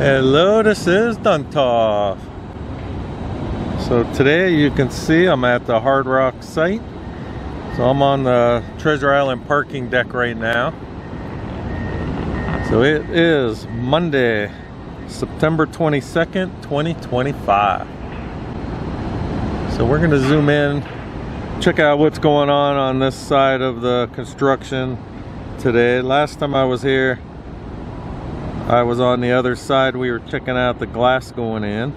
Hello, this is Duntov. So today you can see I'm at the Hard Rock site. So I'm on the Treasure Island parking deck right now. So it is Monday, September 22nd, 2025. So we're going to zoom in, check out what's going on this side of the construction today. Last time I was here, I was on the other side. We were checking out the glass going in.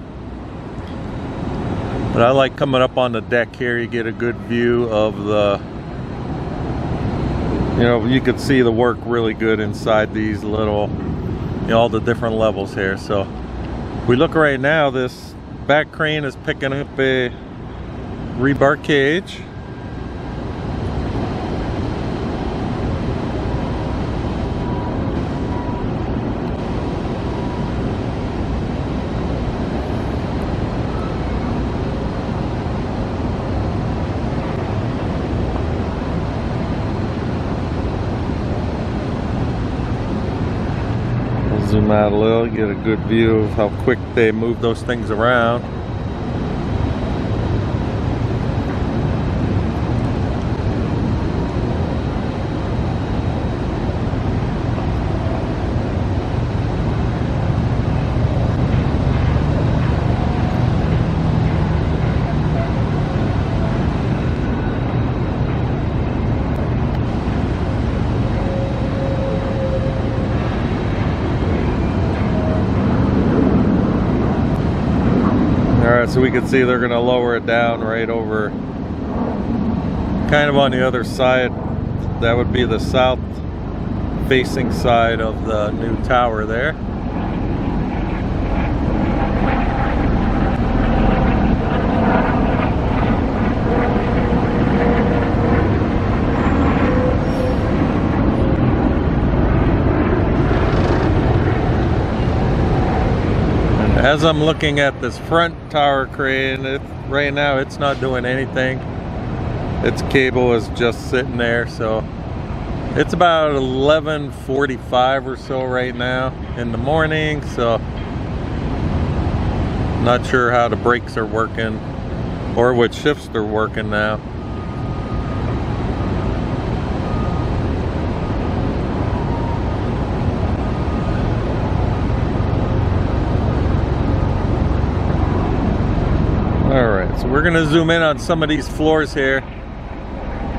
But I like coming up on the deck here. You get a good view of the, you can see the work really good inside these little, all the different levels here. So we look right now, this back crane is picking up a rebar cage. Zoom out a little, get a good view of how quick they move those things around. So we can see they're going to lower it down right over, kind of on the other side. That would be the south facing side of the new tower there. As I'm looking at this front tower crane, right now it's not doing anything. Its cable is just sitting there, so it's about 11:45 or so right now in the morning, so not sure how the brakes are working or what shifts they're working now. So we're gonna zoom in on some of these floors here.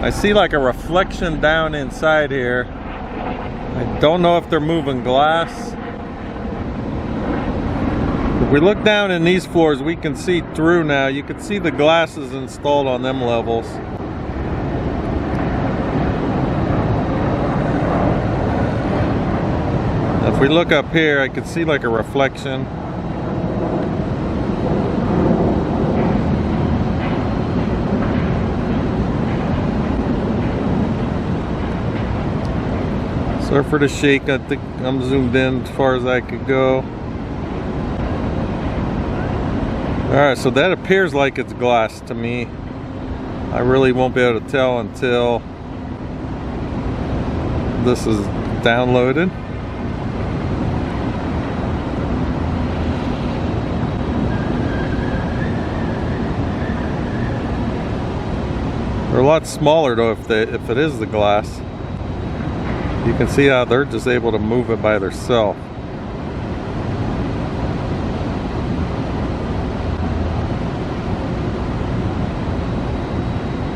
I see like a reflection down inside here. I don't know if they're moving glass. If we look down in these floors, we can see through now. You can see the glasses installed on them levels. If we look up here, I can see like a reflection. Sorry for the shake, I think I'm zoomed in as far as I could go. Alright, so that appears like it's glass to me. I really won't be able to tell until this is downloaded. They're a lot smaller though if it is the glass. You can see how they're just able to move it by themselves.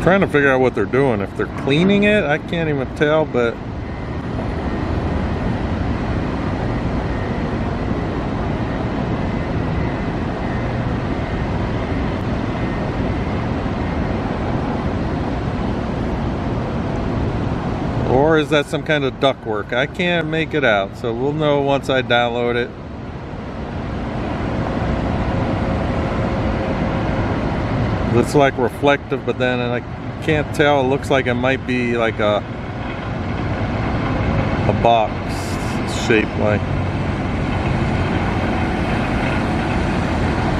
Trying to figure out what they're doing. If they're cleaning it, I can't even tell, but or is that some kind of duct work? I can't make it out, so we'll know once I download it. Looks like reflective, but then I can't tell. It looks like it might be like a box shape, like.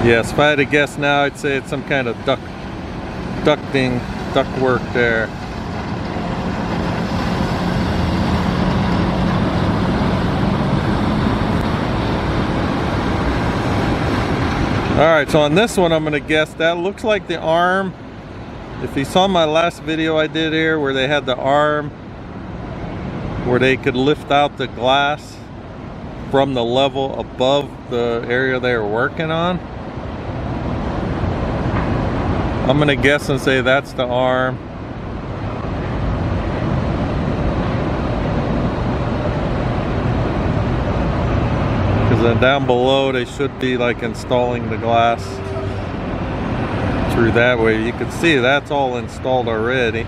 Yes, if I had to guess now, I'd say it's some kind of duct work there. Alright, so on this one I'm gonna guess that looks like the arm. If you saw my last video I did here where they had the arm where they could lift out the glass from the level above the area they were working on, I'm gonna guess and say that's the arm. Because then down below they should be like installing the glass through that way. You can see that's all installed already.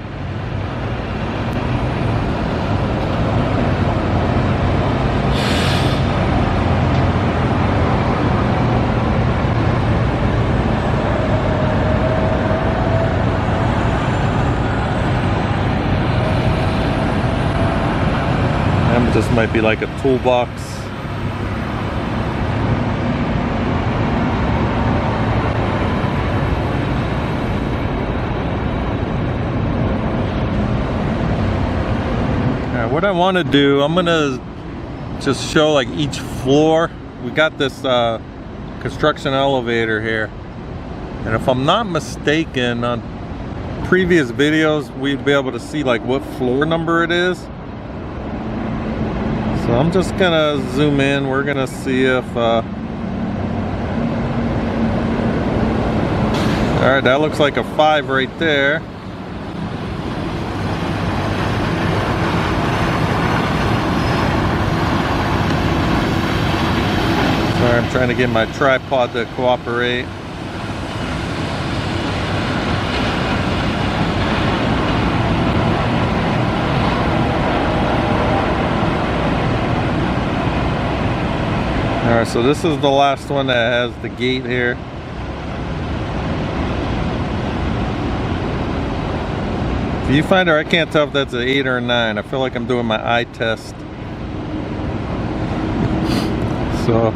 And this might be like a toolbox. What I want to do, I'm gonna just show like each floor. We got this construction elevator here, and if I'm not mistaken, on previous videos we'd be able to see like what floor number it is. So I'm just gonna zoom in. We're gonna see if all right, that looks like a 5 right there. Sorry, I'm trying to get my tripod to cooperate. Alright, so this is the last one that has the gate here. Viewfinder, I can't tell if that's an 8 or a 9. I feel like I'm doing my eye test. So,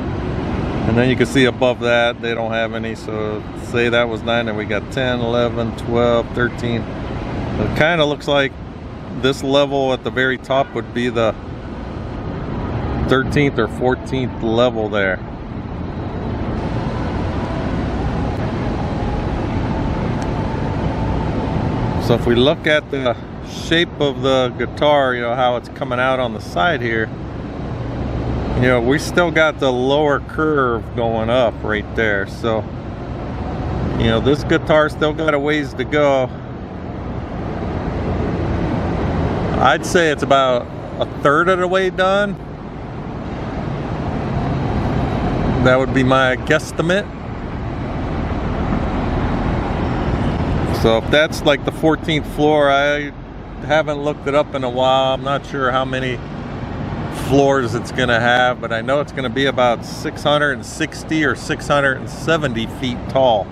and then you can see above that they don't have any, so say that was 9 and we got 10, 11, 12, 13. It kind of looks like this level at the very top would be the 13th or 14th level there. So if we look at the shape of the guitar, you know, how it's coming out on the side here, you know, we still got the lower curve going up right there. So, you know, this guitar still got a ways to go. I'd say it's about a third of the way done. That would be my guesstimate. So if that's like the 14th floor, I haven't looked it up in a while. I'm not sure how many floors it's gonna have, but I know it's gonna be about 660 or 670 feet tall.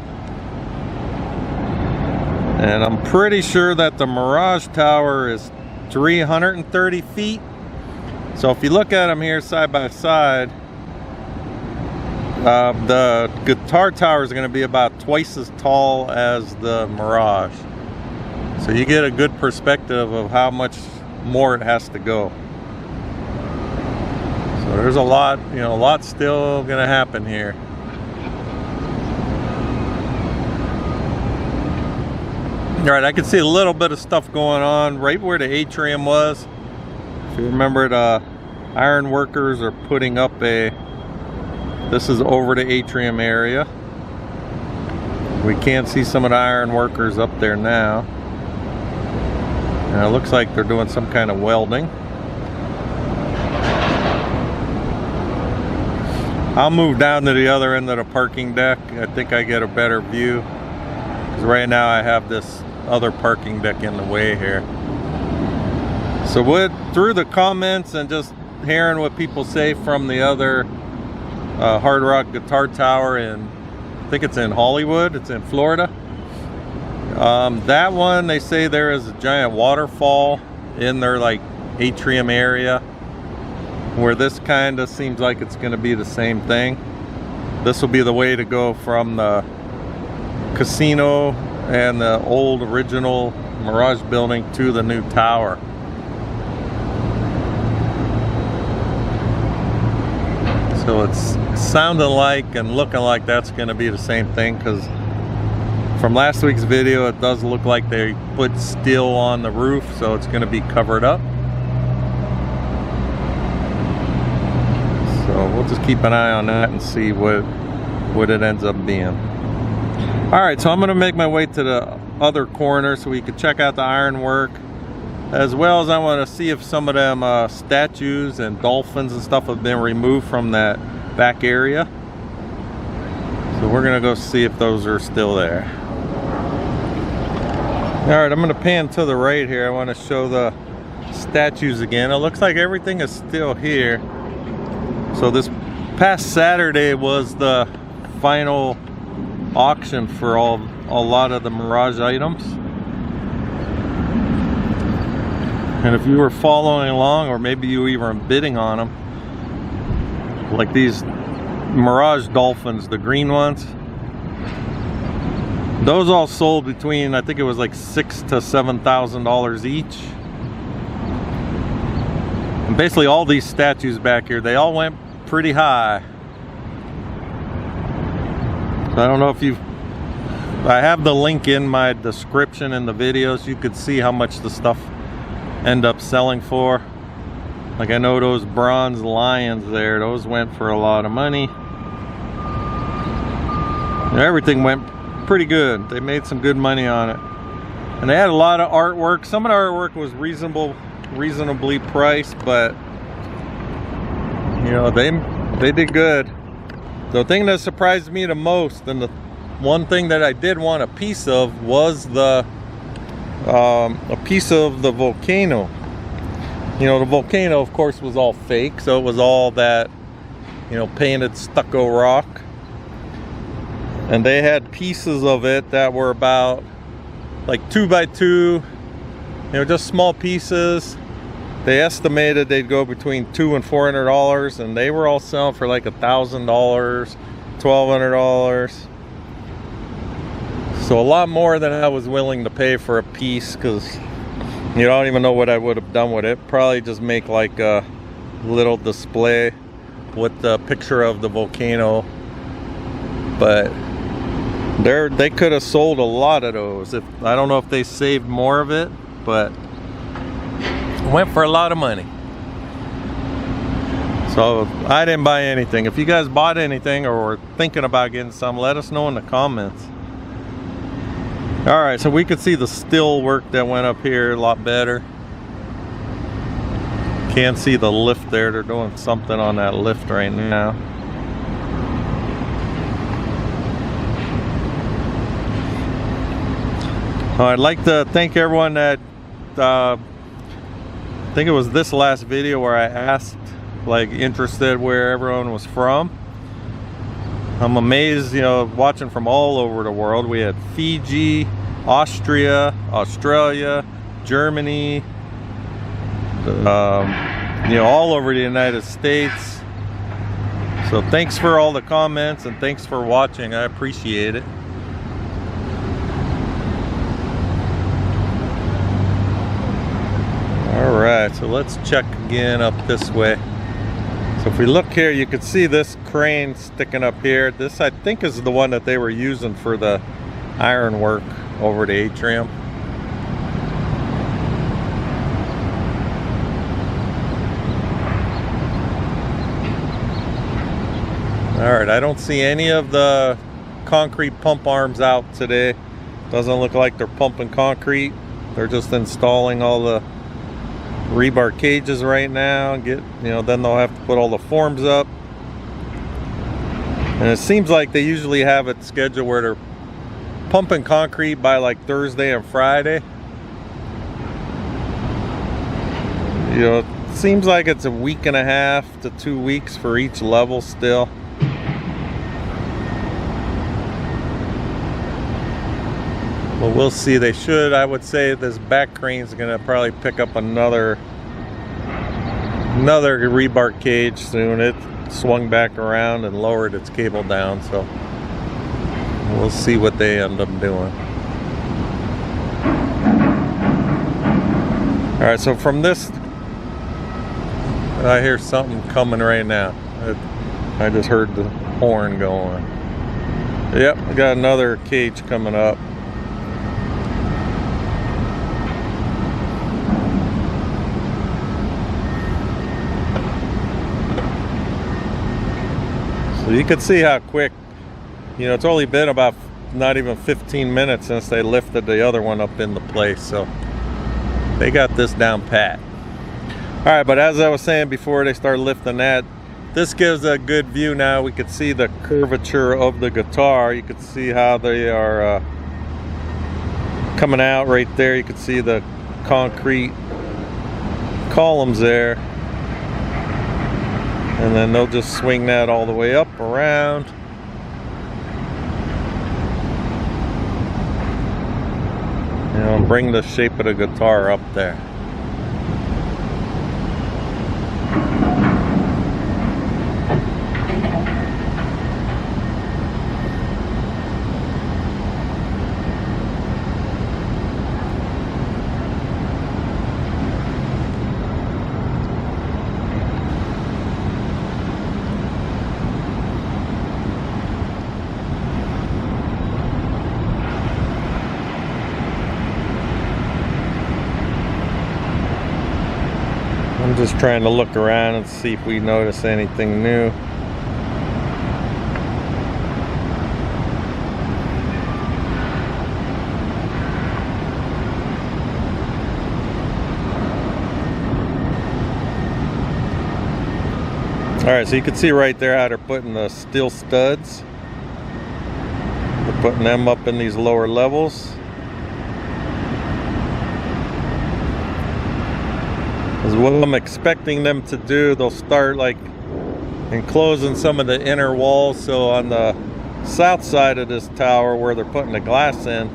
And I'm pretty sure that the Mirage tower is 330 feet. So if you look at them here side by side, the guitar tower is going to be about twice as tall as the Mirage. So you get a good perspective of how much more it has to go. So there's a lot, you know, a lot still going to happen here. All right, I can see a little bit of stuff going on right where the atrium was. If you remember, the iron workers are putting up this is over the atrium area. We can see some of the iron workers up there now. And it looks like they're doing some kind of welding. I'll move down to the other end of the parking deck. I think I get a better view. Because right now I have this other parking deck in the way here. So through the comments and just hearing what people say from the other Hard Rock Guitar Tower in, I think it's in Hollywood, it's in Florida. That one, they say there is a giant waterfall in their like atrium area, where this kind of seems like it's going to be the same thing. This will be the way to go from the casino and the old original Mirage building to the new tower. So it's sounding like and looking like that's going to be the same thing, because from last week's video it does look like they put steel on the roof, so it's going to be covered up. So we'll just keep an eye on that and see what it ends up being. Alright, so I'm going to make my way to the other corner so we can check out the ironwork, as well as I want to see if some of them statues and dolphins and stuff have been removed from that back area. So we're going to go see if those are still there. Alright, I'm going to pan to the right here. I want to show the statues again. It looks like everything is still here. So this past Saturday was the final auction for a lot of the Mirage items. And if you were following along, or maybe you even bidding on them, like these Mirage dolphins, the green ones, those all sold between, I think it was like $6,000 to $7,000 each. And basically all these statues back here, they all went pretty high. So I don't know if I have the link in my description in the videos. You could see how much the stuff end up selling for. Like I know those bronze lions there, those went for a lot of money. And everything went pretty good. They made some good money on it. And they had a lot of artwork. Some of the artwork was reasonably priced, but you know, they did good. The thing that surprised me the most, and the one thing that I did want a piece of, was a piece of the volcano. You know, the volcano of course was all fake, so it was all that, you know, painted stucco rock. And they had pieces of it that were about like 2 by 2, you know, just small pieces. They estimated they'd go between $200 and $400, and they were all selling for like $1,000, $1,200. So a lot more than I was willing to pay for a piece, because you don't even know what I would have done with it. Probably just make like a little display with the picture of the volcano. But they could have sold a lot of those. I don't know if they saved more of it, but went for a lot of money. So I didn't buy anything. If you guys bought anything or were thinking about getting some, let us know in the comments. Alright, so we could see the still work that went up here a lot better. Can't see the lift there. They're doing something on that lift right now. I'd like to thank everyone that I think it was this last video where I asked, like, interested where everyone was from. I'm amazed, you know, watching from all over the world. We had Fiji, Austria, Australia, Germany, you know, all over the United States. So thanks for all the comments and thanks for watching. I appreciate it. Alright, so let's check again up this way. So if we look here, you can see this crane sticking up here. This, I think, is the one that they were using for the ironwork over the Atrium. Alright, I don't see any of the concrete pump arms out today. Doesn't look like they're pumping concrete. They're just installing all the rebar cages right now. Then they'll have to put all the forms up. And it seems like they usually have it scheduled where they're pumping concrete by like Thursday and Friday. You know, it seems like it's a week and a half to 2 weeks for each level still. But we'll see. They should, I would say this back crane is going to probably pick up another rebar cage soon. It swung back around and lowered its cable down, so we'll see what they end up doing. Alright, so from this, I hear something coming right now. I just heard the horn going. Yep, we got another cage coming up. So you can see how quick, you know, it's only been about not even 15 minutes since they lifted the other one up into place, so they got this down pat. All right, but as I was saying before they start lifting that, this gives a good view now. We could see the curvature of the guitar. You could see how they are coming out right there. You could see the concrete columns there. And then they'll just swing that all the way up, around. You know, and bring the shape of the guitar up there. I'm just trying to look around and see if we notice anything new. Alright, so you can see right there how they're putting the steel studs. They're putting them up in these lower levels. Is what I'm expecting them to do. They'll start like enclosing some of the inner walls, so on the south side of this tower where they're putting the glass in,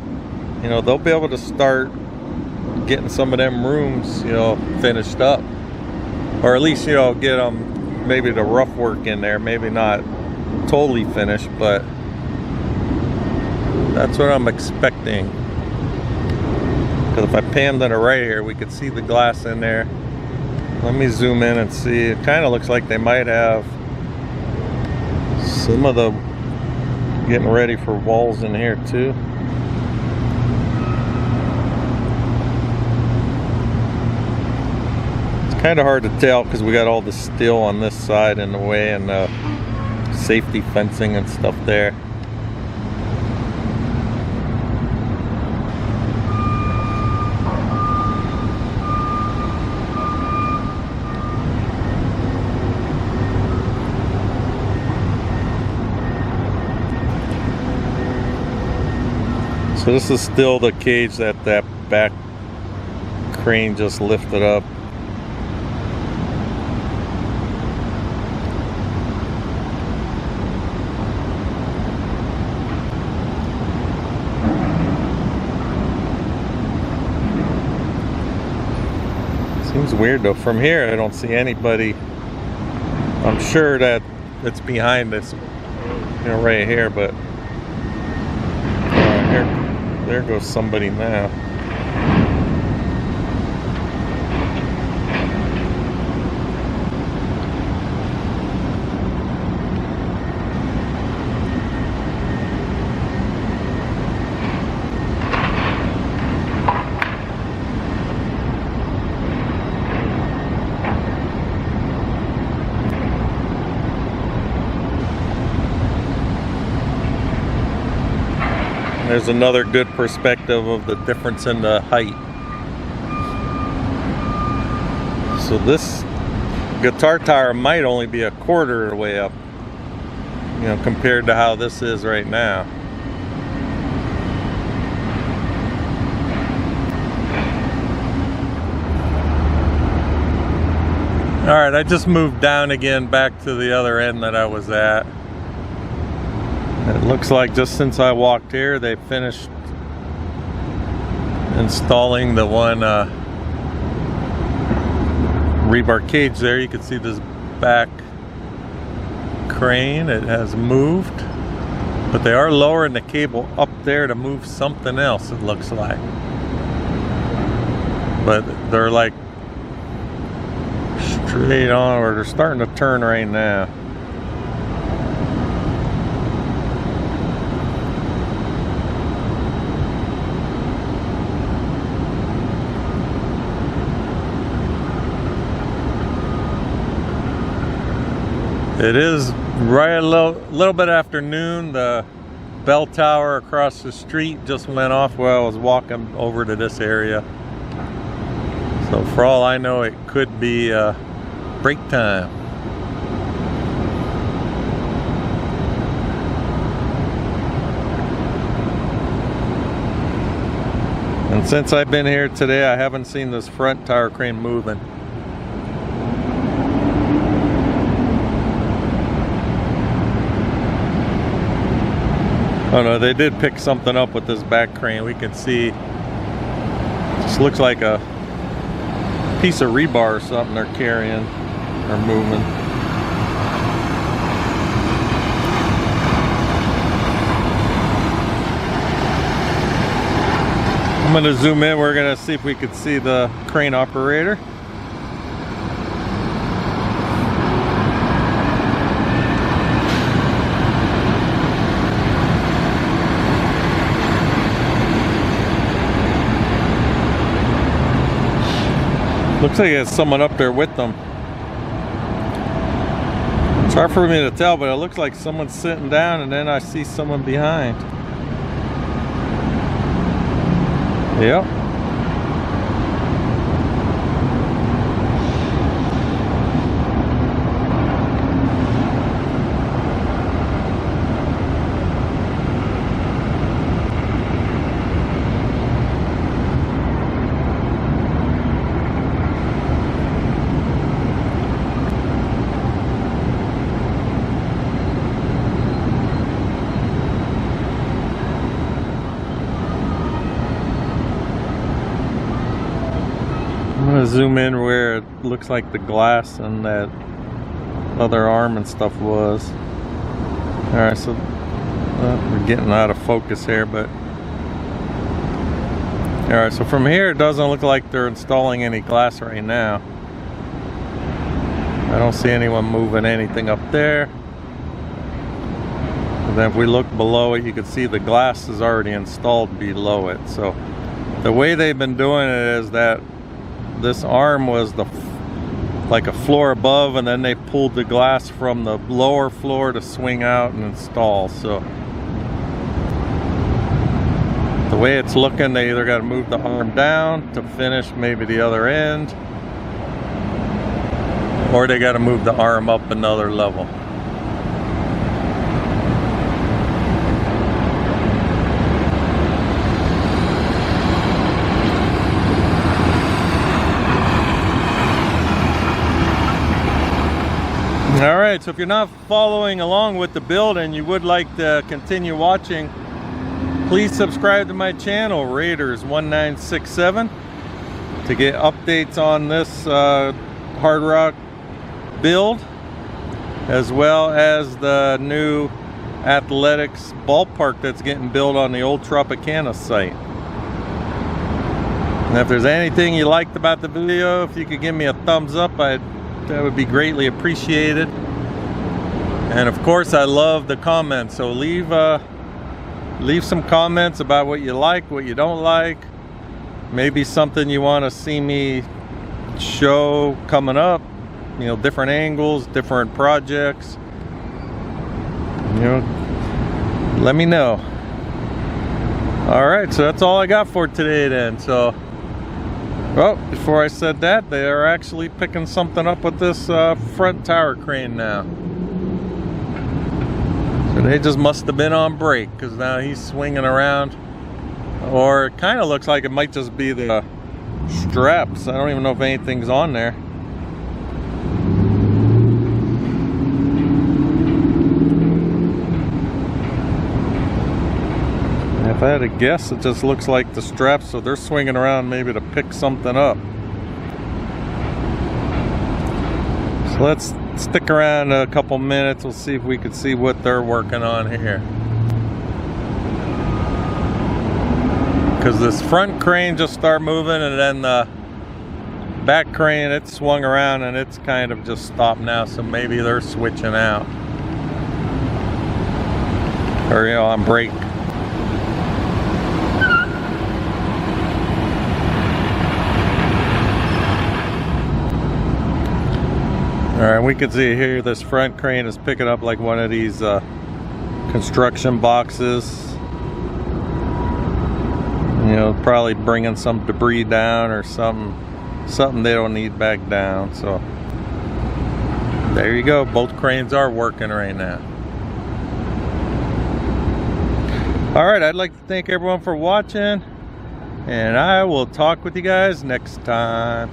you know, they'll be able to start getting some of them rooms, you know, finished up, or at least, you know, get them maybe the rough work in there, maybe not totally finished, but that's what I'm expecting. Because if I pan to the right here, we could see the glass in there. Let me zoom in and see. It kind of looks like they might have some of the getting ready for walls in here too. It's kind of hard to tell because we got all the steel on this side in the way, and safety fencing and stuff there. So this is still the cage that back crane just lifted up. Seems weird though. From here I don't see anybody. I'm sure that it's behind this, you know, right here, but there goes somebody now. There's another good perspective of the difference in the height. So this guitar tower might only be a quarter of the way up, you know, compared to how this is right now. All right, I just moved down again back to the other end that I was at. It looks like just since I walked here, they finished installing the one rebar cage there. You can see this back crane. It has moved, but they are lowering the cable up there to move something else, it looks like. But they're like straight on, or they're starting to turn right now. It is right a little bit after noon. The bell tower across the street just went off while I was walking over to this area. So for all I know, it could be break time. And since I've been here today, I haven't seen this front tower crane moving. Oh no, they did pick something up with this back crane. We can see, just looks like a piece of rebar or something they're carrying or moving. I'm going to zoom in. We're going to see if we could see the crane operator. Looks like there's someone up there with them. It's hard for me to tell, but it looks like someone's sitting down and then I see someone behind. Yep. I'm going to zoom in where it looks like the glass and that other arm and stuff was. Alright, so we're getting out of focus here, but alright, so from here it doesn't look like they're installing any glass right now. I don't see anyone moving anything up there. And then if we look below it, you can see the glass is already installed below it. So the way they've been doing it is that this arm was like a floor above, and then they pulled the glass from the lower floor to swing out and install. So the way it's looking, they either got to move the arm down to finish maybe the other end, or they got to move the arm up another level. Alright, so if you're not following along with the build and you would like to continue watching, please subscribe to my channel, Raiders1967, to get updates on this hard rock build, as well as the new athletics ballpark that's getting built on the old Tropicana site. And if there's anything you liked about the video, if you could give me a thumbs up, that would be greatly appreciated. And of course, I love the comments, so leave some comments about what you like, what you don't like, maybe something you want to see me show coming up, you know, different angles, different projects, you know, let me know. All right, so that's all I got for today then. So, well, before I said that, they are actually picking something up with this front tower crane now. So they just must have been on break, because now he's swinging around. Or it kind of looks like it might just be the straps. I don't even know if anything's on there. If I had to guess, it just looks like the straps, so they're swinging around maybe to pick something up. So let's stick around a couple minutes. We'll see if we can see what they're working on here. Because this front crane just started moving, and then the back crane, it swung around and it's kind of just stopped now, so maybe they're switching out. Or, you know, on break. All right, we can see here this front crane is picking up like one of these construction boxes. You know, probably bringing some debris down or something they don't need back down. So there you go, both cranes are working right now. All right, I'd like to thank everyone for watching, and I will talk with you guys next time.